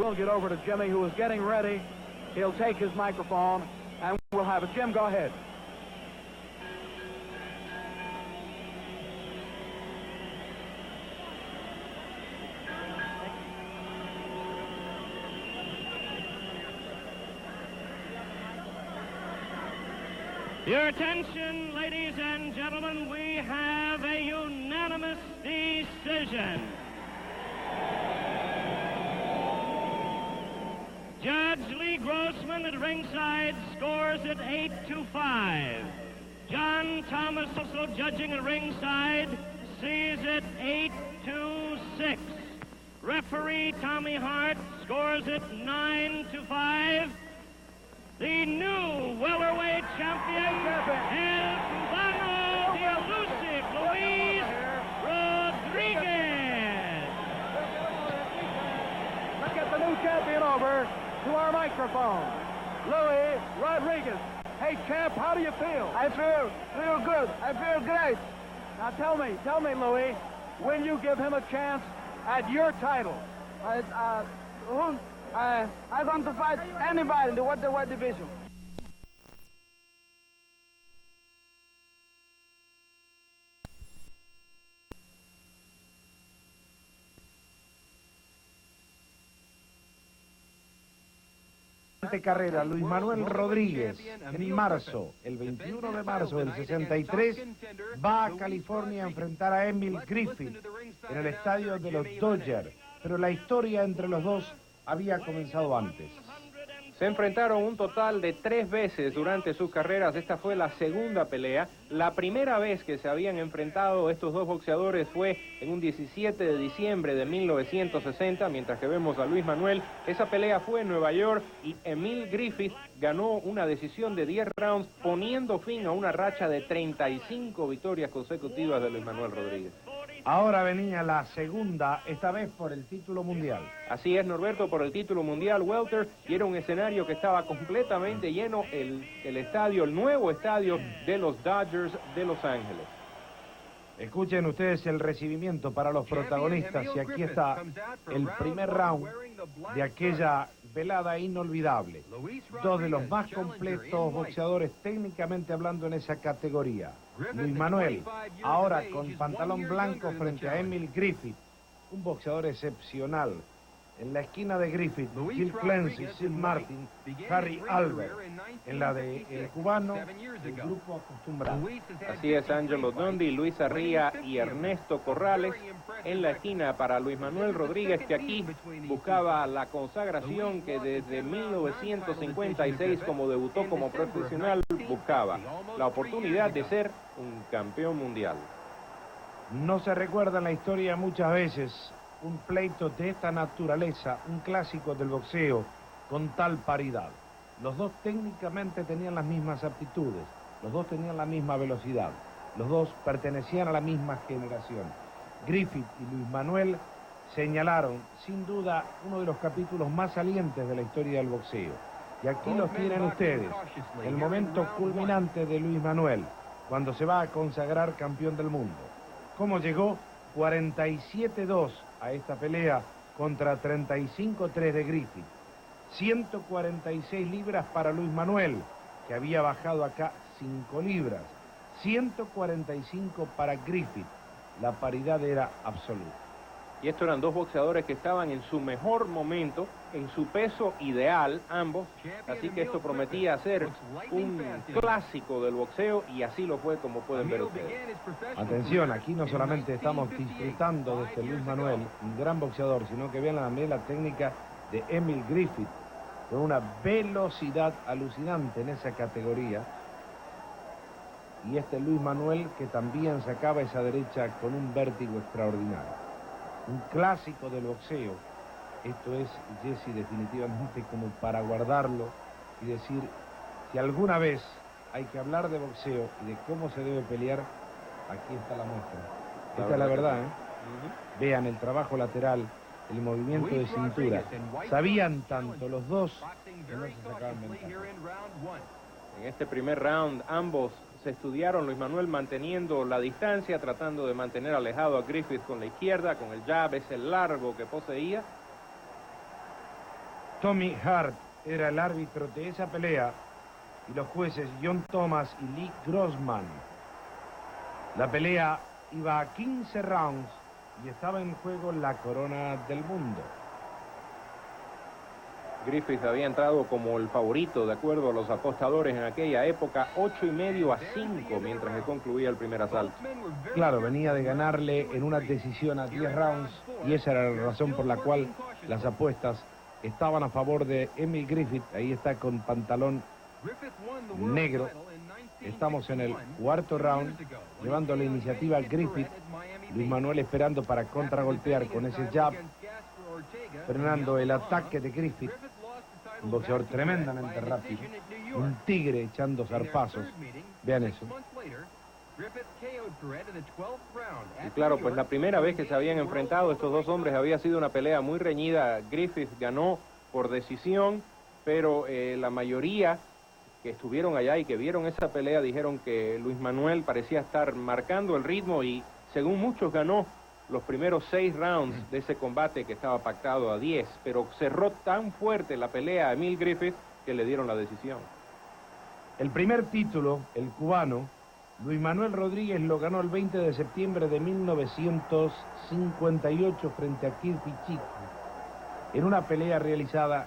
[SPEAKER 2] we'll get over to Jimmy, who is getting ready. He'll take his microphone, and we'll have it. Jim, go ahead.
[SPEAKER 1] Your attention, ladies and gentlemen, we have a unanimous decision. Judge Lee Grossman at ringside scores it 8-5. John Thomas, also judging at ringside, sees it 8-6. Referee Tommy Hart scores it 9-5. The new welterweight champion, El Cubano, the elusive Luis Rodriguez.
[SPEAKER 2] Let's get the new champion over to our microphone. Luis Rodriguez. Hey, champ, how do you feel?
[SPEAKER 3] I feel good. I feel great.
[SPEAKER 2] Now tell me, Luis, when you give him a chance at your title?
[SPEAKER 3] I'm going to fight anybody in the welterweight division.
[SPEAKER 4] Carrera, Luis Manuel Rodríguez, en marzo, el 21 de marzo del 63, va a California a enfrentar a Emile Griffith en el estadio de los Dodgers, pero la historia entre los dos había comenzado antes.
[SPEAKER 5] Se enfrentaron un total de 3 veces durante sus carreras. Esta fue la segunda pelea. La primera vez que se habían enfrentado estos dos boxeadores fue en un 17 de diciembre de 1960, mientras que vemos a Luis Manuel. Esa pelea fue en Nueva York y Emile Griffith ganó una decisión de 10 rounds, poniendo fin a una racha de 35 victorias consecutivas de Luis Manuel Rodríguez.
[SPEAKER 4] Ahora venía la segunda, esta vez por el título mundial.
[SPEAKER 5] Así es, Norberto, por el título mundial welter, y era un escenario que estaba completamente lleno, el estadio, el nuevo estadio de los Dodgers de Los Ángeles.
[SPEAKER 4] Escuchen ustedes el recibimiento para los protagonistas, y aquí está el primer round de aquella velada inolvidable. Dos de los más completos boxeadores técnicamente hablando en esa categoría. Luis Manuel, ahora con pantalón blanco frente a Emile Griffith, un boxeador excepcional. En la esquina de Griffith, Gil Clancy, Sid Martin, Harry Albert. En la de el cubano, el grupo acostumbrado.
[SPEAKER 5] Así es, Angelo Dondi, Luis Arría y Ernesto Corrales. En la esquina para Luis Manuel Rodríguez, que aquí buscaba la consagración que desde 1956, como debutó como profesional, buscaba la oportunidad de ser un campeón mundial.
[SPEAKER 4] No se recuerda en la historia muchas veces un pleito de esta naturaleza, un clásico del boxeo con tal paridad. Los dos técnicamente tenían las mismas aptitudes, los dos tenían la misma velocidad, los dos pertenecían a la misma generación. Griffith y Luis Manuel señalaron, sin duda, uno de los capítulos más salientes de la historia del boxeo. Y aquí los tienen ustedes, el momento culminante de Luis Manuel, cuando se va a consagrar campeón del mundo. ¿Cómo llegó? 47-2 a esta pelea contra 35-3 de Griffith. 146 libras para Luis Manuel, que había bajado acá 5 libras. 145 para Griffith. La paridad era absoluta.
[SPEAKER 5] Y estos eran dos boxeadores que estaban en su mejor momento, en su peso ideal, ambos. Así que esto prometía ser un clásico del boxeo, y así lo fue, como pueden ver ustedes.
[SPEAKER 4] Atención, aquí no solamente estamos disfrutando de este Luis Manuel, un gran boxeador, sino que vean también la técnica de Emile Griffith, con una velocidad alucinante en esa categoría. Y este Luis Manuel, que también sacaba esa derecha con un vértigo extraordinario. Un clásico del boxeo. Esto es, Jesse, definitivamente como para guardarlo y decir, si alguna vez hay que hablar de boxeo y de cómo se debe pelear, aquí está la muestra. Esta es la verdad, ¿eh? Vean el trabajo lateral, el movimiento de cintura. Sabían tanto los dos que no se sacaban ventaja.
[SPEAKER 5] En este primer round, ambos se estudiaron, Luis Manuel manteniendo la distancia, tratando de mantener alejado a Griffith con la izquierda, con el jab ese largo que poseía.
[SPEAKER 4] Tommy Hart era el árbitro de esa pelea y los jueces John Thomas y Lee Grossman. La pelea iba a 15 rounds y estaba en juego la corona del mundo.
[SPEAKER 5] Griffith había entrado como el favorito, de acuerdo a los apostadores en aquella época, 8,5 a 5, mientras que concluía el primer asalto.
[SPEAKER 4] Claro, venía de ganarle en una decisión a 10 rounds y esa era la razón por la cual las apuestas estaban a favor de Emile Griffith. Ahí está con pantalón negro. Estamos en el cuarto round, llevando la iniciativa a Griffith. Luis Manuel esperando para contragolpear con ese jab, frenando el ataque de Griffith. Un boxeador tremendamente rápido, un tigre echando zarpazos. Vean eso.
[SPEAKER 5] Y claro, pues la primera vez que se habían enfrentado estos dos hombres había sido una pelea muy reñida. Griffith ganó por decisión, pero la mayoría que estuvieron allá y que vieron esa pelea dijeron que Luis Manuel parecía estar marcando el ritmo y, según muchos, ganó los primeros 6 rounds de ese combate que estaba pactado a 10, pero cerró tan fuerte la pelea a Emile Griffith que le dieron la decisión.
[SPEAKER 4] El primer título, el cubano, Luis Manuel Rodríguez lo ganó el 20 de septiembre de 1958 frente a Kirby Chico, en una pelea realizada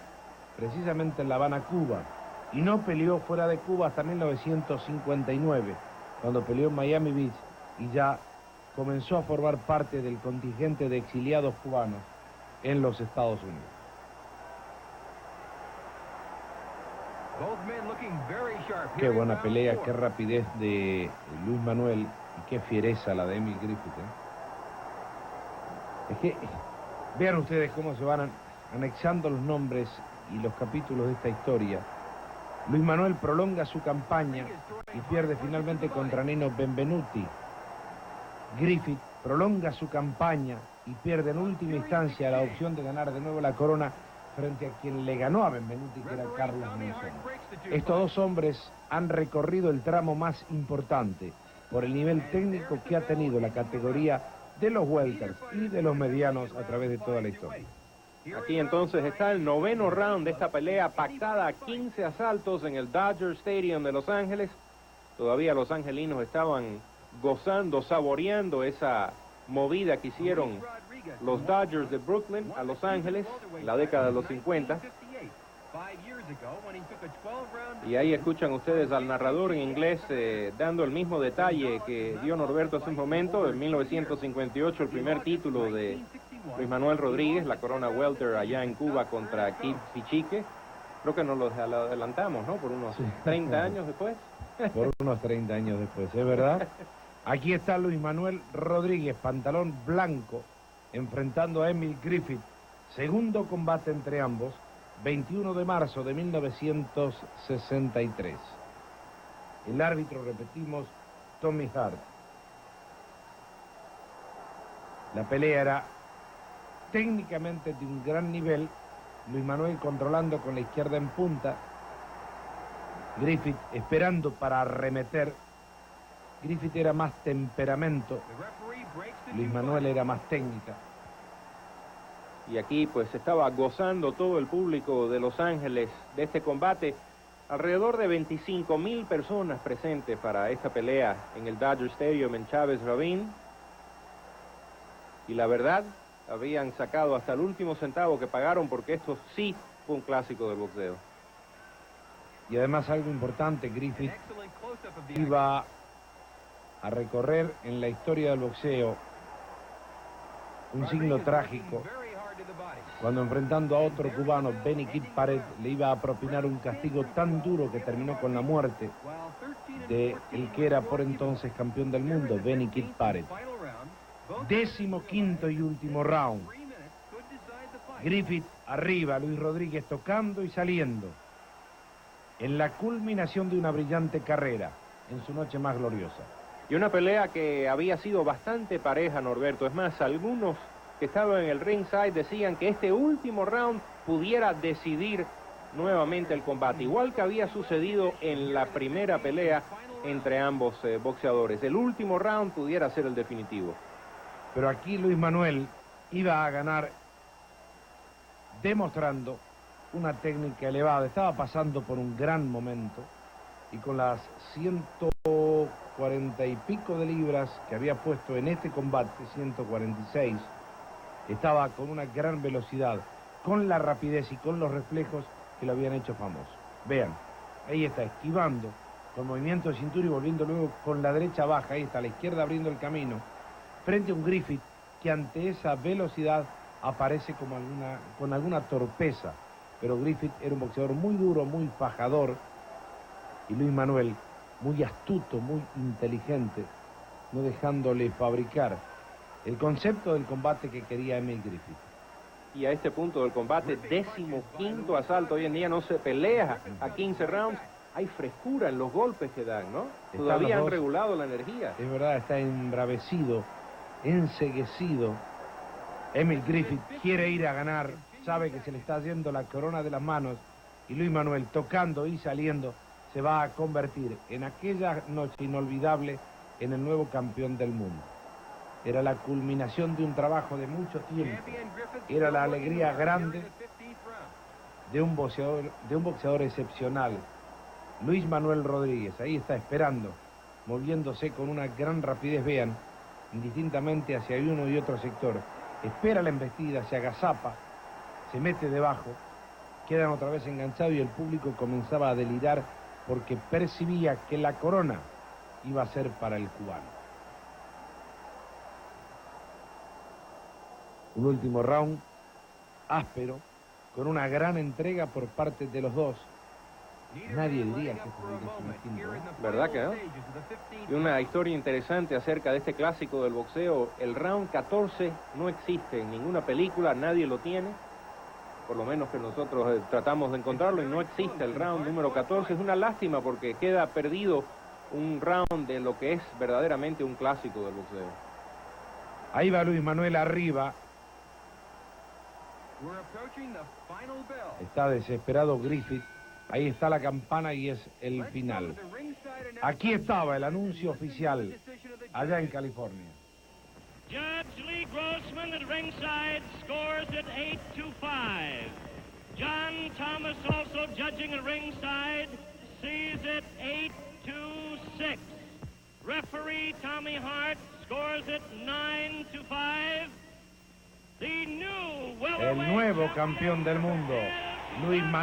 [SPEAKER 4] precisamente en La Habana, Cuba, y no peleó fuera de Cuba hasta 1959, cuando peleó en Miami Beach y ya comenzó a formar parte del contingente de exiliados cubanos en los Estados Unidos. Qué buena pelea, qué rapidez de Luis Manuel y qué fiereza la de Emile Griffith, Es que vean ustedes cómo se van anexando los nombres y los capítulos de esta historia. Luis Manuel prolonga su campaña y pierde finalmente contra Nino Benvenuti. Griffith prolonga su campaña y pierde en última instancia la opción de ganar de nuevo la corona frente a quien le ganó a Benvenuti, que era Carlos Monzón. Estos dos hombres han recorrido el tramo más importante por el nivel técnico que ha tenido la categoría de los welters y de los medianos a través de toda la historia.
[SPEAKER 5] Aquí entonces está el 9º round de esta pelea, pactada a 15 asaltos en el Dodger Stadium de Los Ángeles. Todavía los angelinos estaban gozando, saboreando esa movida que hicieron los Dodgers de Brooklyn a Los Ángeles en la década de los 50. Y ahí escuchan ustedes al narrador en inglés dando el mismo detalle que dio Norberto hace un momento. En 1958 el primer título de Luis Manuel Rodríguez, la corona welter allá en Cuba contra Kid Pichique. Creo que nos lo adelantamos, ¿no? Por unos 30 años después.
[SPEAKER 4] Por unos 30 años después, ¿es verdad? Aquí está Luis Manuel Rodríguez, pantalón blanco, enfrentando a Emile Griffith. Segundo combate entre ambos, 21 de marzo de 1963. El árbitro, repetimos, Tommy Hart. La pelea era técnicamente de un gran nivel. Luis Manuel controlando con la izquierda en punta. Griffith esperando para arremeter. Griffith era más temperamento. Luis Manuel era más técnica.
[SPEAKER 5] Y aquí pues estaba gozando todo el público de Los Ángeles de este combate. Alrededor de 25,000 personas presentes para esta pelea en el Dodger Stadium en Chávez Ravine. Y la verdad, habían sacado hasta el último centavo que pagaron, porque esto sí fue un clásico del boxeo.
[SPEAKER 4] Y además algo importante, Griffith iba a recorrer en la historia del boxeo un signo trágico cuando, enfrentando a otro cubano, Benny Kid Pared, le iba a propinar un castigo tan duro que terminó con la muerte de el que era por entonces campeón del mundo, Benny Kid Pared. 15º y último round. Griffith arriba, Luis Rodríguez tocando y saliendo, en la culminación de una brillante carrera, en su noche más gloriosa.
[SPEAKER 5] Y una pelea que había sido bastante pareja, Norberto. Es más, algunos que estaban en el ringside decían que este último round pudiera decidir nuevamente el combate, igual que había sucedido en la primera pelea entre ambos boxeadores. El último round pudiera ser el definitivo.
[SPEAKER 4] Pero aquí Luis Manuel iba a ganar demostrando una técnica elevada, estaba pasando por un gran momento y con las 140 y pico de libras que había puesto en este combate, 146, estaba con una gran velocidad, con la rapidez y con los reflejos que lo habían hecho famoso. Vean, ahí está esquivando con movimiento de cintura y volviendo luego con la derecha baja, ahí está a la izquierda abriendo el camino, frente a un Griffith que ante esa velocidad aparece como con alguna torpeza, pero Griffith era un boxeador muy duro, muy fajador, y Luis Manuel muy astuto, muy inteligente, no dejándole fabricar el concepto del combate que quería Emile Griffith.
[SPEAKER 5] Y a este punto del combate, 15º asalto, hoy en día no se pelea a 15 rounds, hay frescura en los golpes que dan, ¿no? Todavía han regulado la energía.
[SPEAKER 4] Es verdad, está embravecido, enceguecido. Emile Griffith quiere ir a ganar, sabe que se le está yendo la corona de las manos, y Luis Manuel, tocando y saliendo, se va a convertir en aquella noche inolvidable en el nuevo campeón del mundo. Era la culminación de un trabajo de mucho tiempo, era la alegría grande de un boxeador excepcional, Luis Manuel Rodríguez. Ahí está esperando, moviéndose con una gran rapidez, vean, indistintamente hacia uno y otro sector. Espera la embestida, se agazapa, se mete debajo, quedan otra vez enganchados y el público comenzaba a delirar porque percibía que la corona iba a ser para el cubano. Un último round áspero, con una gran entrega por parte de los dos. Nadie diría que esto es distinto, ¿eh?
[SPEAKER 5] ¿Verdad que no? Y una historia interesante acerca de este clásico del boxeo, el round 14 no existe en ninguna película, nadie lo tiene, por lo menos que nosotros tratamos de encontrarlo, y no existe el round número 14. Es una lástima porque queda perdido un round de lo que es verdaderamente un clásico del boxeo.
[SPEAKER 4] Ahí va Luis Manuel arriba. Está desesperado Griffith. Ahí está la campana y es el final. Aquí estaba el anuncio oficial, allá en California.
[SPEAKER 1] Judge Lee Grossman at ringside scores it 8-5. John Thomas, also judging at ringside, sees it 8-6. Referee Tommy Hart scores it 9-5. The new
[SPEAKER 4] El nuevo campeón del mundo, Luis Manuel.